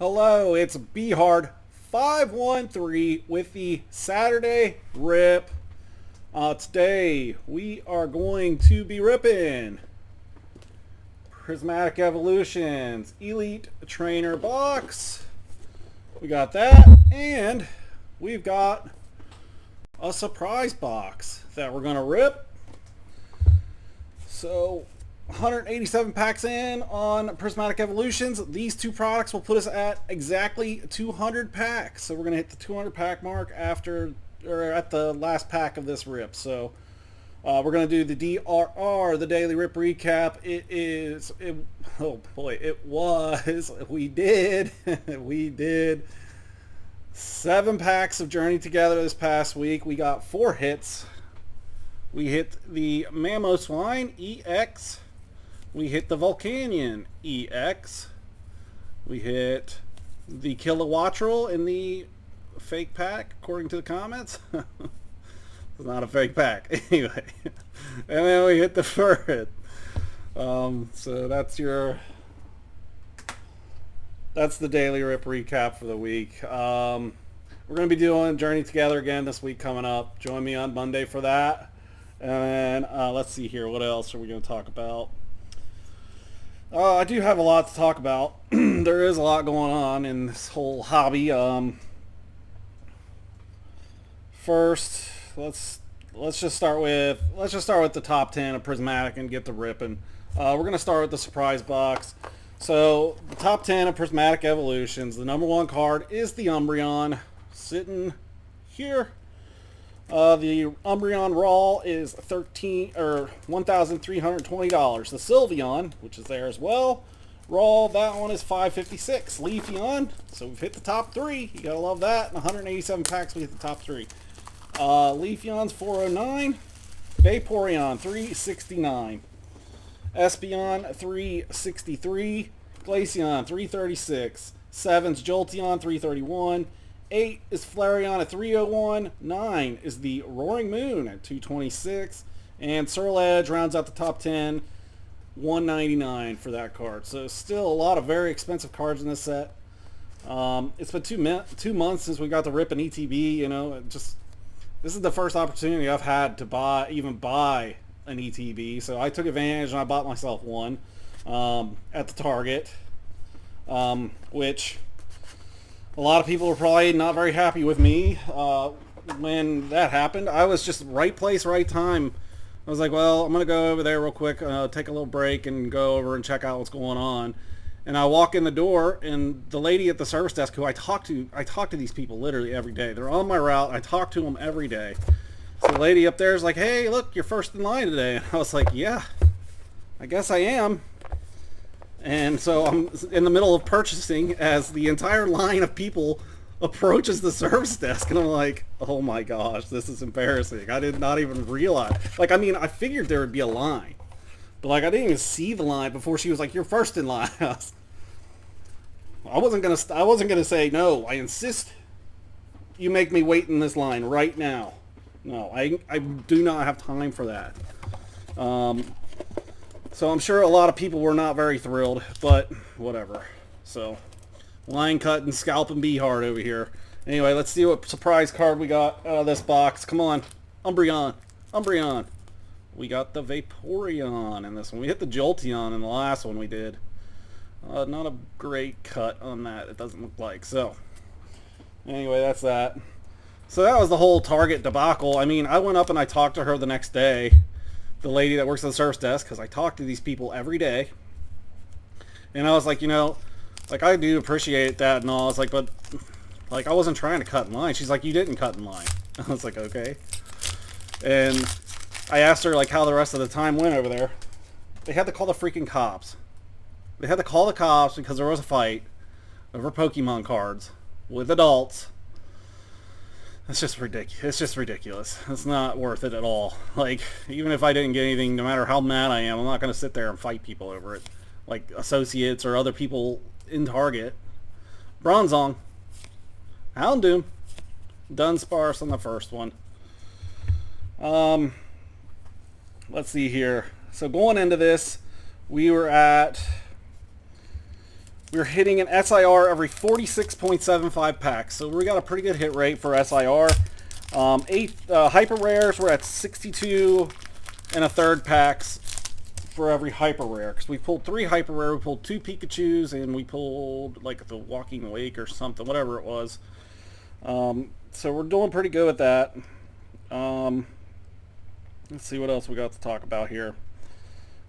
Hello, it's BHard513 with the Saturday Rip. Today we are going to be ripping Prismatic Evolutions Elite Trainer box. We got that, and we've got a surprise box that we're going to rip. So 187 packs in on Prismatic Evolutions. These two products will put us at exactly 200 packs. So we're going to hit the 200 pack mark after, or at the last pack of this rip. So we're going to do the DRR, the Daily Rip Recap. We did 7 packs of Journey Together this past week. We got 4 hits. We hit the Mamoswine EX. We hit the Volcanion EX. We hit the Kilowattrel in the fake pack, according to the comments. It's not a fake pack. Anyway. And then we hit the Furret. So that's the Daily Rip Recap for the week. We're going to be doing Journey Together again this week coming up. Join me on Monday for that. And let's see here. What else are we going to talk about? I do have a lot to talk about. There is a lot going on in this whole hobby. First, let's just start with the top 10 of Prismatic and get the ripping. We're going to start with the surprise box. So the top 10 of Prismatic Evolutions. The number 1 card is the Umbreon, sitting here. The Umbreon Raw is $1,320. The Sylveon, which is there as well, Raw, that one is $556. Leafeon, so we've hit the top 3. You gotta love that. In 187 packs, we hit the top 3. Leafeon's $409. Vaporeon $369. Espeon $363. Glaceon $336. 7's Jolteon $331. 8 is Flareon at $301. 9 is the Roaring Moon at $226. And Surledge rounds out the top 10, $199 for that card. So still a lot of very expensive cards in this set. It's been 2 months since we got to rip an ETB. You know, this is the first opportunity I've had to buy an ETB. So I took advantage and I bought myself one at the Target, which a lot of people were probably not very happy with me when that happened. I was just right place, right time. I was like, well, I'm going to go over there real quick, take a little break and go over and check out what's going on. And I walk in the door, and the lady at the service desk, who I talk to these people literally every day. They're on my route. I talk to them every day. So the lady up there is like, hey, look, you're first in line today. And I was like, yeah, I guess I am. And so I'm in the middle of purchasing as the entire line of people approaches the service desk, and I'm like, oh my gosh, this is embarrassing. I did not even realize. Like, I mean, I figured there would be a line, but like I didn't even see the line before she was like, you're first in line. I wasn't gonna say no. I insist you make me wait in this line right now. No, I do not have time for that. So I'm sure a lot of people were not very thrilled, but whatever. So, line cut and scalping B-Hard over here. Anyway, let's see what surprise card we got out of this box. Come on. Umbreon. We got the Vaporeon in this one. We hit the Jolteon in the last one we did. Not a great cut on that, it doesn't look like. So, anyway, that's that. So that was the whole Target debacle. I mean, I went up and I talked to her the next day. The lady that works at the service desk, because I talk to these people every day. And I was like, you know, like, I do appreciate that and all. I was like, but, like, I wasn't trying to cut in line. She's like, you didn't cut in line. I was like, okay. And I asked her, like, how the rest of the time went over there. They had to call the freaking cops. They had to call the cops because there was a fight over Pokemon cards with adults. It's just ridiculous. It's not worth it at all. Like, even if I didn't get anything, no matter how mad I am, I'm not going to sit there and fight people over it. Like, associates or other people in Target. Bronzong. Houndoom. Dunsparce on the first one. Let's see here. So going into this, we were at we're hitting an SIR every 46.75 packs. So we got a pretty good hit rate for SIR. 8 hyper rares, we're at 62 and a third packs for every hyper rare. Because we pulled 3 hyper rare, we pulled 2 Pikachus, and we pulled like the Walking Wake or something, whatever it was. So we're doing pretty good with that. Let's see what else we got to talk about here.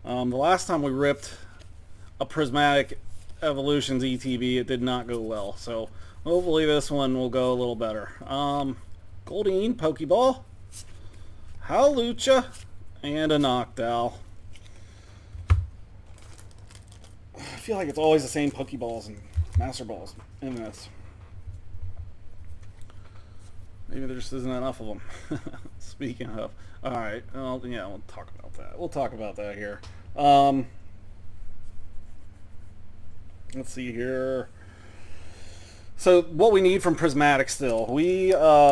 The last time we ripped a Prismatic Evolutions ETB, it did not go well. So hopefully this one will go a little better. Goldeen, Pokeball, Howlucha, and a Noctowl. I feel like it's always the same Pokeballs and Master Balls in this. Maybe there just isn't enough of them. Speaking of. Alright, well, yeah, we'll talk about that. We'll talk about that here. Let's see here. So, what we need from Prismatic still. We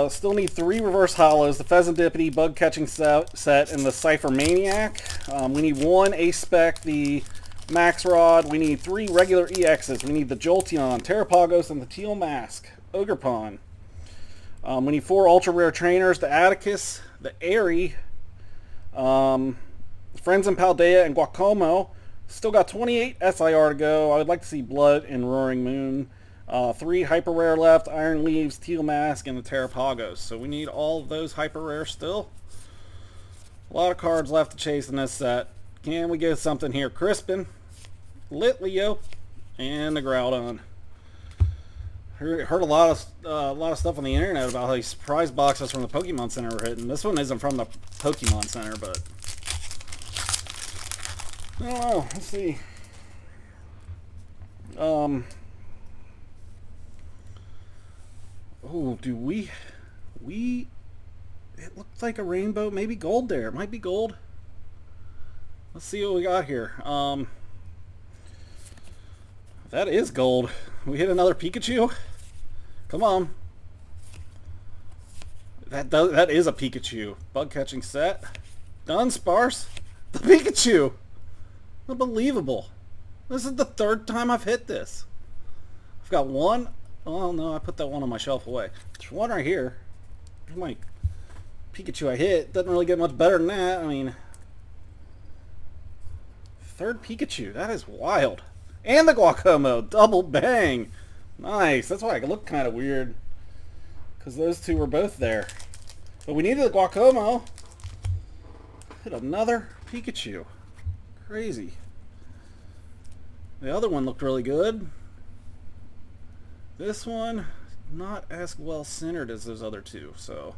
still need 3 reverse hollows, the Pheasantipity, Bug Catching set, and the Cypher Maniac. We need 1 Ace-Spec, the Max Rod. We need 3 regular EXs. We need the Jolteon, Terrapagos, and the Teal Mask, Ogerpon. We need 4 ultra rare trainers, the Atticus, the Airy, Friends and Paldea, and Guacomo. Still got 28 SIR to go. I would like to see Blood and Roaring Moon. 3 hyper rare left, Iron Leaves, Teal Mask, and the Terrapagos. So we need all of those hyper rare still. A lot of cards left to chase in this set. Can we get something here? Crispin, Litleo, and the Groudon. Heard a lot of stuff on the internet about how these surprise boxes from the Pokemon Center were hitting. This one isn't from the Pokemon Center, but I don't know. Let's see. Oh, do we? It looked like a rainbow. Maybe gold there. It might be gold. Let's see what we got here. That is gold. We hit another Pikachu. Come on. That is a Pikachu. Bug catching set. Dunsparce. The Pikachu. Unbelievable. This is the 3rd time I've hit this. I've got 1. Oh no, I put that one on my shelf away. There's 1 right here. Here's my Pikachu I hit. Doesn't really get much better than that. I mean, 3rd Pikachu. That is wild. And the Guacomo. Double bang. Nice. That's why I look kind of weird. Because those 2 were both there. But we needed the Guacomo. Hit another Pikachu. Crazy. The other one looked really good. This one, not as well centered as those other 2. So,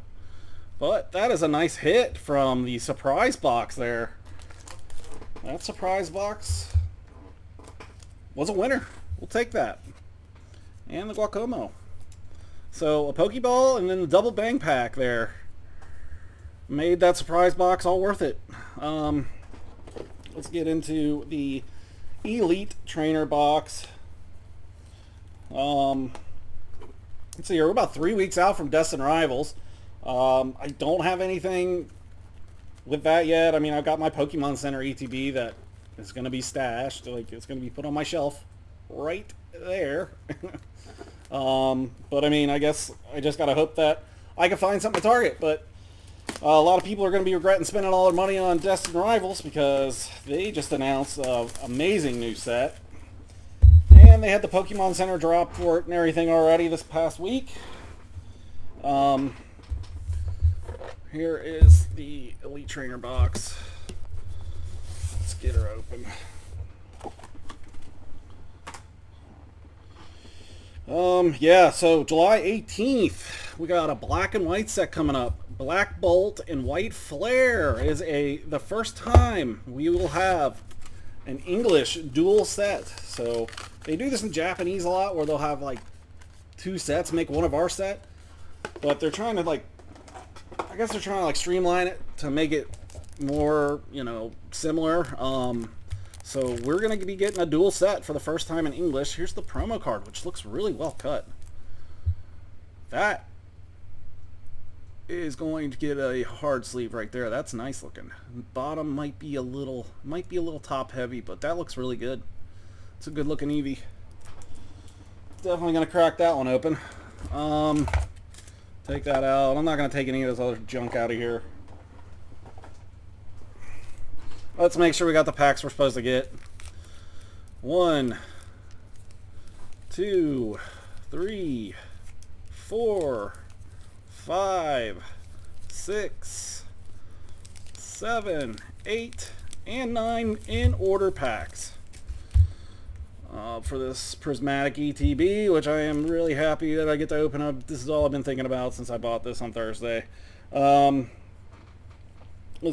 but that is a nice hit from the surprise box there. That surprise box was a winner. We'll take that. And the Guacomo. So a Pokeball and then the double bang pack there made that surprise box all worth it. Let's get into the Elite Trainer box. Let's see here. We're about 3 weeks out from Destined Rivals. I don't have anything with that yet. I mean, I've got my Pokemon Center ETB that is going to be stashed. Like, it's going to be put on my shelf right there. But I mean, I guess I just got to hope that I can find something to target. But a lot of people are going to be regretting spending all their money on Destined Rivals because they just announced an amazing new set. And they had the Pokemon Center drop for it and everything already this past week. Here is the Elite Trainer box. Let's get her open. Yeah, so July 18th, we got a black and white set coming up. Black Bolt and White Flare is the first time we will have an English dual set. So they do this in Japanese a lot, where they'll have like 2 sets, make one of our set. But they're trying to I guess they're trying to streamline it to make it more, similar. So we're going to be getting a dual set for the first time in English. Here's the promo card, which looks really well cut. That is going to get a hard sleeve right there. That's nice looking. Bottom might be a little top heavy, but that looks really good. It's a good looking Eevee. Definitely going to crack that one open. Take that out. I'm not going to take any of this other junk out of here. Let's make sure we got the packs we're supposed to get. 1, 2, 3, 4, 5, 6, 7, 8, and 9 in order packs. For this Prismatic ETB, which I am really happy that I get to open up. This is all I've been thinking about since I bought this on Thursday. Let's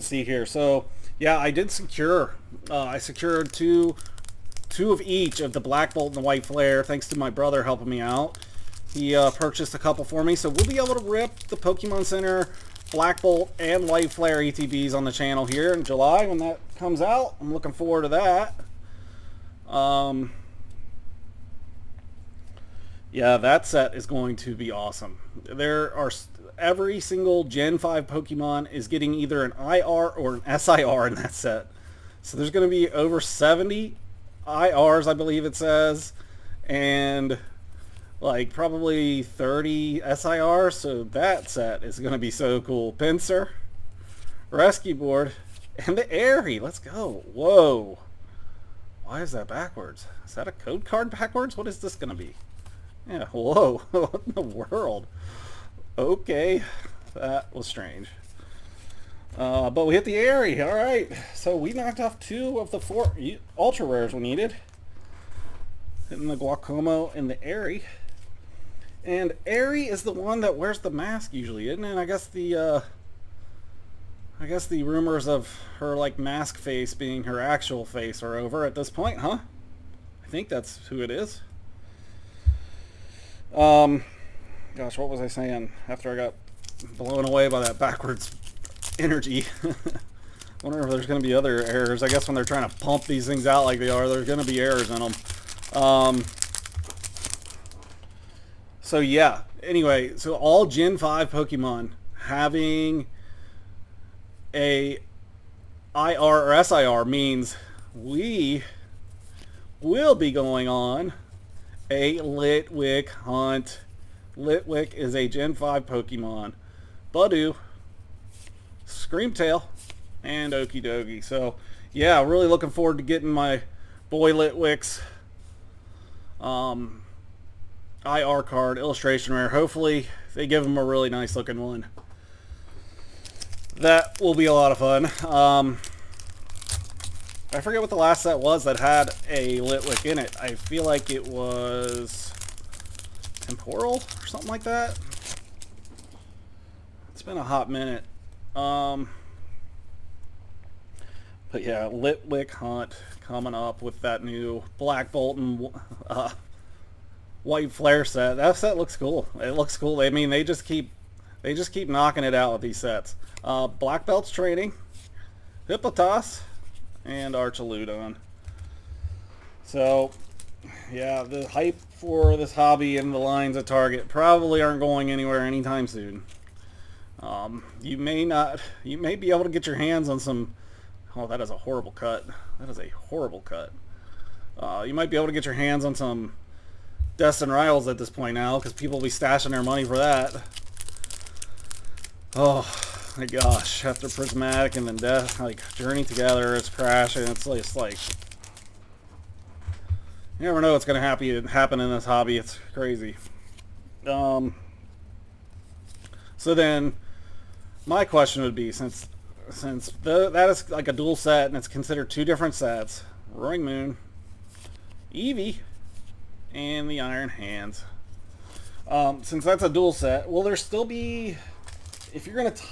see here. So, yeah, I did secure. I secured two of each of the Black Bolt and the White Flare, thanks to my brother helping me out. He purchased a couple for me, so we'll be able to rip the Pokemon Center Black Bolt and White Flare ETBs on the channel here in July when that comes out. I'm looking forward to that. Yeah, that set is going to be awesome. There are every single Gen 5 Pokemon is getting either an IR or an SIR in that set. So there's going to be over 70 IRs, I believe it says, and like probably 30 SIRs. So that set is going to be so cool. Pinsir, Rescue Board, and the Airy. Let's go. Whoa. Why is that backwards? Is that a code card backwards? What is this going to be? Yeah, whoa. What in the world? Okay. That was strange. But we hit the Airy. Alright. So we knocked off 2 of the 4 ultra rares we needed. Hitting the Guacomo and the Airy. And Airy is the one that wears the mask usually, isn't it? I guess the rumors of her like mask face being her actual face are over at this point, huh? I think that's who it is. Gosh, what was I saying after I got blown away by that backwards energy? Wonder if there's going to be other errors. I guess when they're trying to pump these things out like they are, there's going to be errors in them. So yeah, anyway, so all Gen 5 Pokemon having a IR or SIR means we will be going on a Litwick hunt. Litwick is a Gen 5 Pokemon. Budew, Screamtail, and Okidogi. So, yeah, really looking forward to getting my boy Litwick's IR card, illustration rare. Hopefully, they give him a really nice looking one. That will be a lot of fun. I forget what the last set was that had a Litwick in it. I feel like it was Temporal or something like that. It's been a hot minute. But yeah, Litwick hunt coming up with that new Black Bolt and White Flare set. That set looks cool. It looks cool. I mean, they just keep knocking it out with these sets. Black Belt's training, Hippotas, and Archaludon. So, yeah, the hype for this hobby and the lines at Target probably aren't going anywhere anytime soon. You may be able to get your hands on some. Oh, that is a horrible cut. That is a horrible cut. You might be able to get your hands on some Destin Rivals at this point now, because people will be stashing their money for that. Oh my gosh! After Prismatic and then Journey Together, it's crashing. It's just like you never know what's going to happen in this hobby. It's crazy. So then, my question would be, since that is like a dual set and it's considered 2 different sets, Roaring Moon, Eevee, and the Iron Hands. Since that's a dual set, will there still be, if you're going to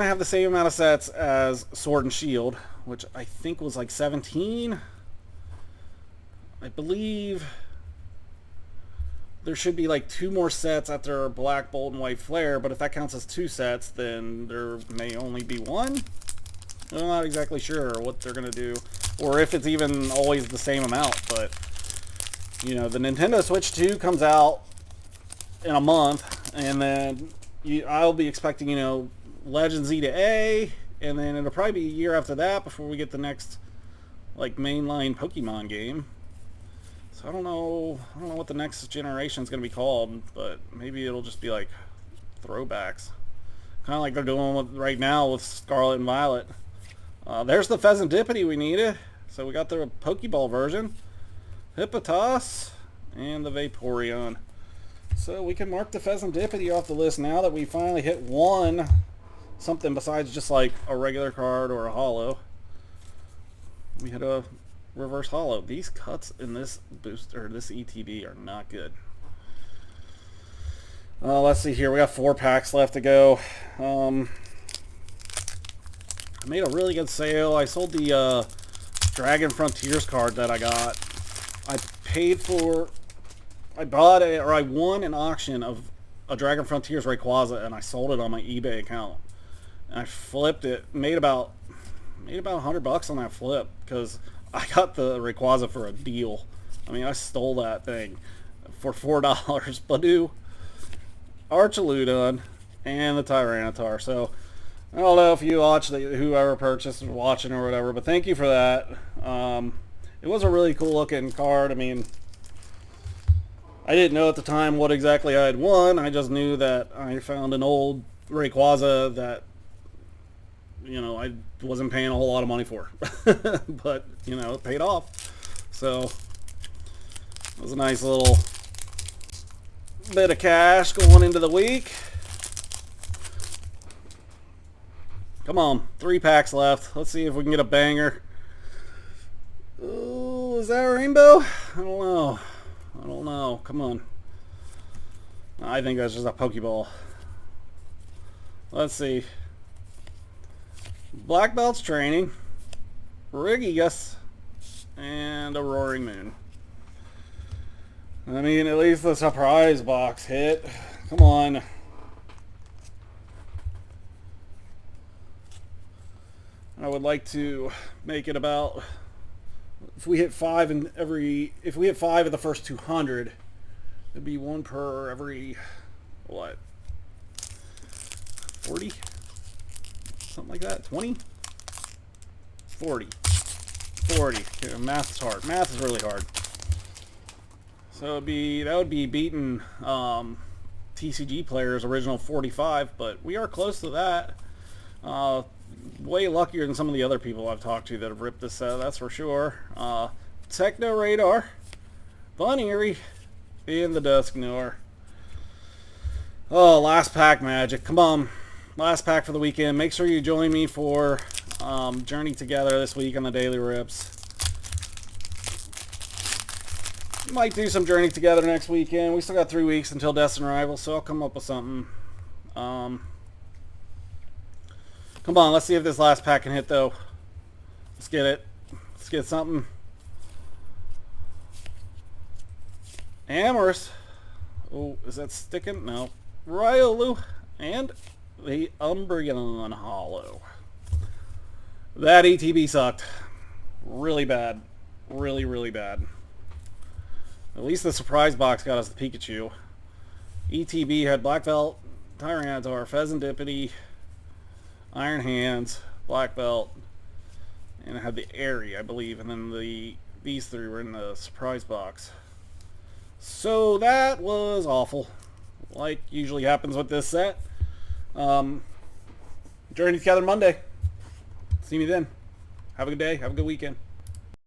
have the same amount of sets as Sword and Shield, which I think was like 17, I believe there should be like 2 more sets after Black Bolt and White Flare, but if that counts as 2 sets, then there may only be 1. I'm not exactly sure what they're going to do, or if it's even always the same amount, but, you know, the Nintendo Switch 2 comes out in a month, and then I'll be expecting, you know, Legend Z to A, and then it'll probably be a year after that before we get the next, like, mainline Pokemon game. So I don't know what the next generation is going to be called, but maybe it'll just be like throwbacks. Kind of like they're doing right now with Scarlet and Violet. There's the Pheasantipity we needed. So we got the Pokeball version, Hippotas, and the Vaporeon. So we can mark the Pheasantipity off the list now that we finally hit something besides just like a regular card or a holo. We had a reverse holo. These cuts in this booster, this ETB, are not good. Let's see here. We got 4 packs left to go. I made a really good sale. I sold the Dragon Frontiers card that I got. I won an auction of a Dragon Frontiers Rayquaza, and I sold it on my eBay account. And I flipped it, made about $100 on that flip, because I got the Rayquaza for a deal. I mean, I stole that thing for $4. Badoo, Archaludon, and the Tyranitar. So I don't know if you watched whoever purchased was watching or whatever, but thank you for that. It was a really cool looking card. I mean, I didn't know at the time what exactly I had won. I just knew that I found an old Rayquaza that, you know, I wasn't paying a whole lot of money for. But, you know, it paid off. So it was a nice little bit of cash going into the week. Come on, 3 packs left. Let's see if we can get a banger. Oh, is that a rainbow? I don't know. I don't know. Come on. I think that's just a Pokeball. Let's see. Black Belt's training. Regigigas. And a Roaring Moon. I mean, at least the surprise box hit. Come on. I would like to make it about, if we hit 5 of the first 200, it'd be 1 per every, what, 40? Something like that. 20? 40. 40. Okay, math's hard. Math is really hard. So that would be beating TCG Player's original 45, but we are close to that. Way luckier than some of the other people I've talked to that have ripped this set, that's for sure. Techno Radar, Von Eerie, and the Dusknoir. Oh, last pack magic. Come on. Last pack for the weekend. Make sure you join me for Journey Together this week on the Daily Rips. Might do some Journey Together next weekend. We still got 3 weeks until Destined Arrival, so I'll come up with something. Come on, let's see if this last pack can hit, though. Let's get it. Let's get something. Amorous. Oh, is that sticking? No. Riolu. And the Umbreon Hollow. That ETB sucked. Really bad. Really, really bad. At least the surprise box got us the Pikachu. ETB had Black Belt, Tyranitar, Pheasantipity, Iron Hands, Black Belt, and it had the Airy, I believe, and then these 3 were in the surprise box. So that was awful, like usually happens with this set. Journey Together Monday. See me then. Have a good day. Have a good weekend.